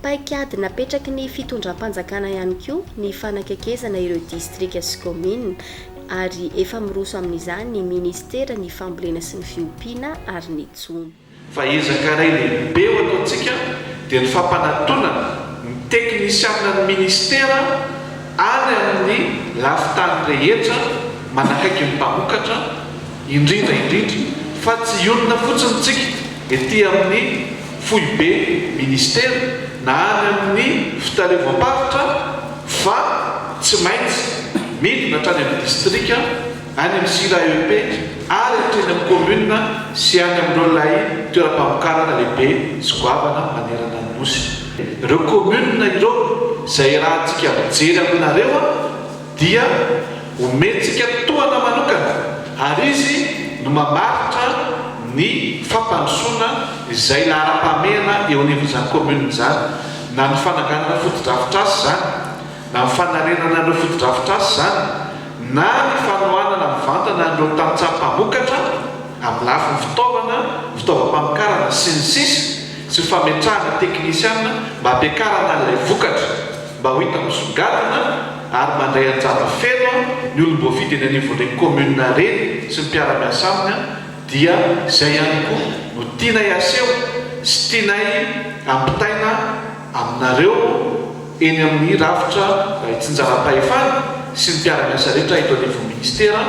paikady napetraky ny fitondram-panjakana ihany koa ny fanakekezana ireo distrika sy commune ary efa miroso amin'izany ny ministera ny fambolena sy ny fiompiana ary ny tsony. Fa ezakaray lehibe ho ataontsika dia ny fampanantonana ny teknisiana ny ministera any amin'ny lafitany rehetra manakaiky ny mpamokatra indrindra fa tsy onona fotsiny tsika ety amin'ny foibe ministera na any amin'ny fitalevam-bavitra fa tsy maintsy midina hatrany amin'ny distrika any amin'ny CRAEP ary hatreny amin'ny commune sy any amin'olonay toeram-pamokarana lehibe sy goavana manerana ny nosy. Ireo commune ireo izay rahantsika mijery aminareo dia omentsika toana manokana ary izy no mamaritra ny fampandrosoana izay lahara-pamena eo anivon'izany commune zany na ny fananganana fotodrafitra azy zany na ny fanarenana ireo fotodrafitra azy zany na ny fanohanana mivantana ireo tantsaha-mpamokatra amin'ny lafiny fitaovam-pamokarana sy ny sisa sy fametrahana teknisiana mba hampiakarana ilay vokatra mba ho hita misongadina ary mandray anjara feno ny olom-boafidy eny anivon'ireny commune reny sy ny mpiara-miasa aminy dia izay ihany koa no tianay aseho sy tianay ampitaina aminareo eny amin'ny rafitra hitsinjaram-pahefana sy ny mpiara-miasa rehetra eto anivon'ny ministera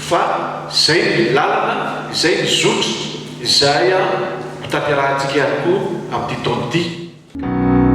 fa izay ny lalana izay ny zotra izay mitanterahitsika ihany koa amin'ity taona ity.